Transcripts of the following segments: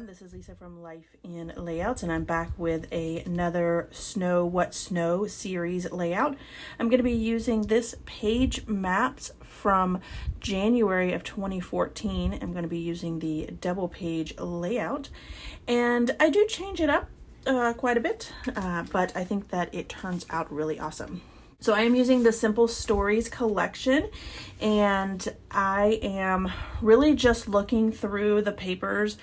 everyone, this is Lisa from Life in Layouts, and I'm back with another Snow What Snow series layout. I'm going to be using this page maps from January of 2014. I'm going to be using the double page layout, and I do change it up quite a bit, but I think that it turns out really awesome. So I am using the Simple Stories collection, and I am really just looking through the papers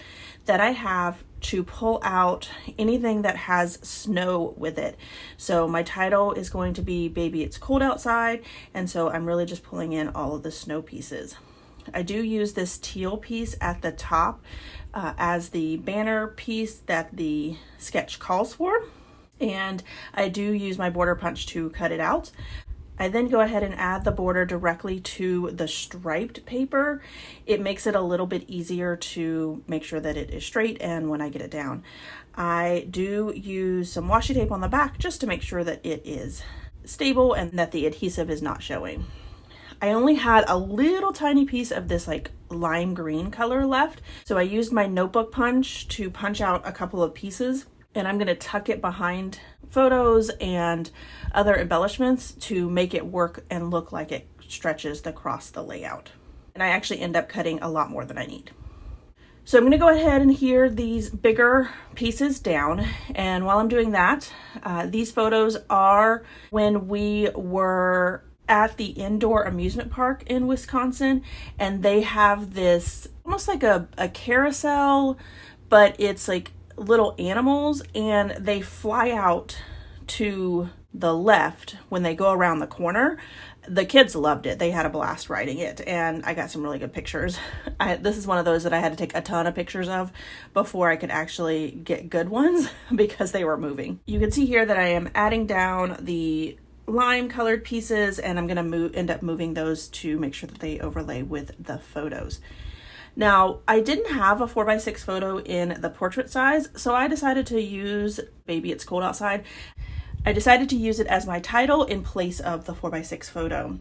that I have to pull out anything that has snow with it. So my title is going to be Baby It's Cold Outside, and so I'm really just pulling in all of the snow pieces. I do use this teal piece at the top as the banner piece that the sketch calls for. And I do use my border punch to cut it out. I then go ahead and add the border directly to the striped paper. It makes it a little bit easier to make sure that it is straight and when I get it down. I do use some washi tape on the back just to make sure that it is stable and that the adhesive is not showing. I only had a little tiny piece of this like lime green color left, so I used my notebook punch to punch out a couple of pieces. And I'm going to tuck it behind photos and other embellishments to make it work and look like it stretches across the layout. And I actually end up cutting a lot more than I need. So I'm going to go ahead and adhere these bigger pieces down. And while I'm doing that, these photos are when we were at the indoor amusement park in Wisconsin, and they have this almost like a carousel, but it's like little animals, and they fly out to the left when they go around the corner. The kids loved it. They had a blast riding it, and I got some really good pictures. This is one of those that I had to take a ton of pictures of before I could actually get good ones because they were moving. You can see here that I am adding down the lime colored pieces, and I'm going to end up moving those to make sure that they overlay with the photos. Now, I didn't have a 4x6 photo in the portrait size, so I decided to use Baby It's Cold Outside. I decided to use it as my title in place of the 4x6 photo.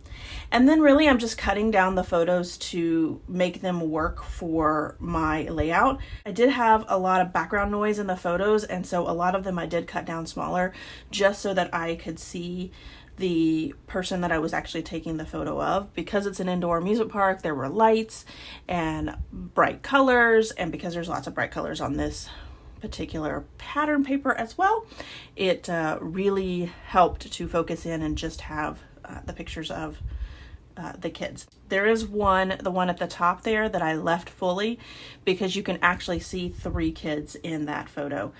And then really I'm just cutting down the photos to make them work for my layout. I did have a lot of background noise in the photos, and so a lot of them I did cut down smaller just so that I could see the person that I was actually taking the photo of. Because it's an indoor amusement park, there were lights and bright colors, and because there's lots of bright colors on this particular pattern paper as well, it really helped to focus in and just have the pictures of the kids. There is the one at the top there that I left fully because you can actually see 3 kids in that photo.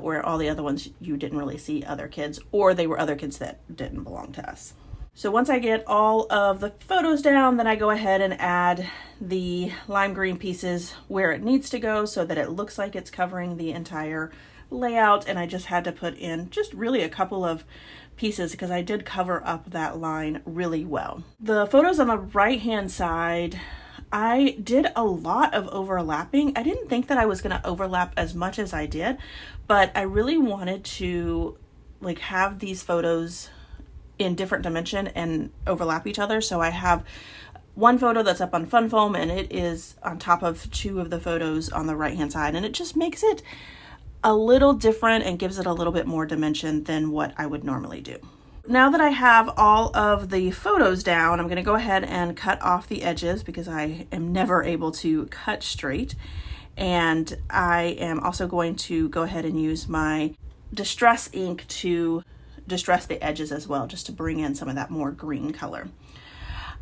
Where all the other ones you didn't really see other kids, or they were other kids that didn't belong to us. So once I get all of the photos down, then I go ahead and add the lime green pieces where it needs to go so that it looks like it's covering the entire layout. And I just had to put in just really a couple of pieces because I did cover up that line really well. The photos on the right hand side, I did a lot of overlapping. I didn't think that I was going to overlap as much as I did, but I really wanted to like have these photos in different dimension and overlap each other. So I have one photo that's up on Fun Foam, and it is on top of 2 of the photos on the right hand side, and it just makes it a little different and gives it a little bit more dimension than what I would normally do. Now that I have all of the photos down, I'm going to go ahead and cut off the edges because I am never able to cut straight. And I am also going to go ahead and use my distress ink to distress the edges as well, just to bring in some of that more green color.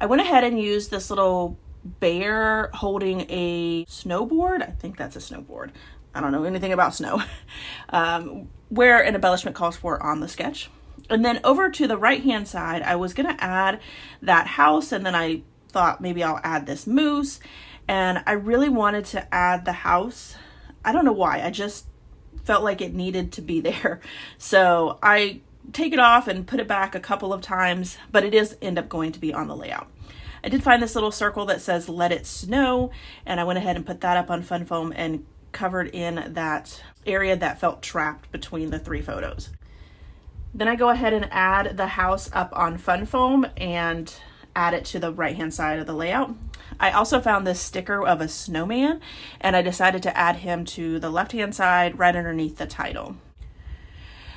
I went ahead and used this little bear holding a snowboard. I think that's a snowboard. I don't know anything about snow. Where an embellishment calls for on the sketch. And then over to the right hand side, I was going to add that house, and then I thought maybe I'll add this moose, and I really wanted to add the house. I don't know why, I just felt like it needed to be there. So I take it off and put it back a couple of times, but it is end up going to be on the layout. I did find this little circle that says Let It Snow, and I went ahead and put that up on Fun Foam and covered in that area that felt trapped between the 3 photos. Then I go ahead and add the house up on Fun Foam and add it to the right hand side of the layout. I also found this sticker of a snowman, and I decided to add him to the left-hand side right underneath the title.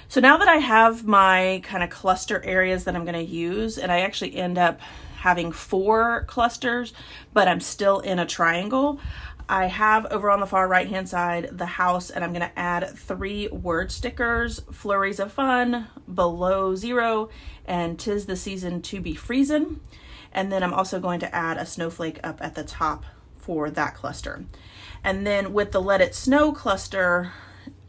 So now that I have my kind of cluster areas that I'm going to use, and I actually end up having 4 clusters, but I'm still in a triangle, I have over on the far right hand side the house, and I'm going to add 3 word stickers: flurries of fun, below zero, and 'tis the season to be freezin'. And then I'm also going to add a snowflake up at the top for that cluster. And then with the Let It Snow cluster,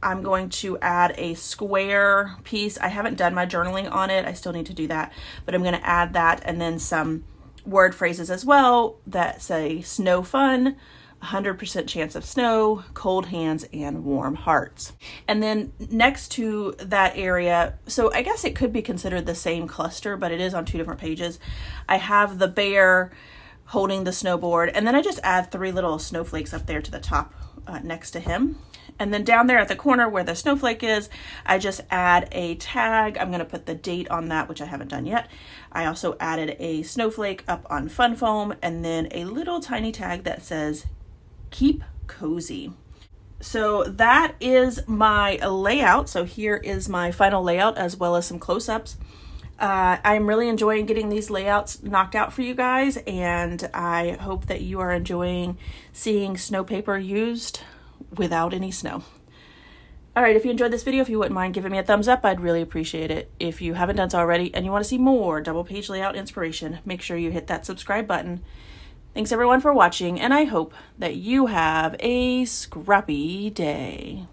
I'm going to add a square piece. I haven't done my journaling on it. I still need to do that, but I'm going to add that, and then some word phrases as well that say snow fun, 100% chance of snow, cold hands, and warm hearts. And then next to that area, so I guess it could be considered the same cluster, but it is on 2 different pages. I have the bear holding the snowboard, and then I just add 3 little snowflakes up there to the top next to him. And then down there at the corner where the snowflake is, I just add a tag. I'm going to put the date on that, which I haven't done yet. I also added a snowflake up on fun foam, and then a little tiny tag that says keep cozy. So that is my layout. So here is my final layout, as well as some close-ups. I'm really enjoying getting these layouts knocked out for you guys, and I hope that you are enjoying seeing snow paper used without any snow. All right, if you enjoyed this video, if you wouldn't mind giving me a thumbs up, I'd really appreciate it. If you haven't done so already and you want to see more double page layout inspiration, make sure you hit that subscribe button. Thanks everyone for watching, and I hope that you have a scrappy day.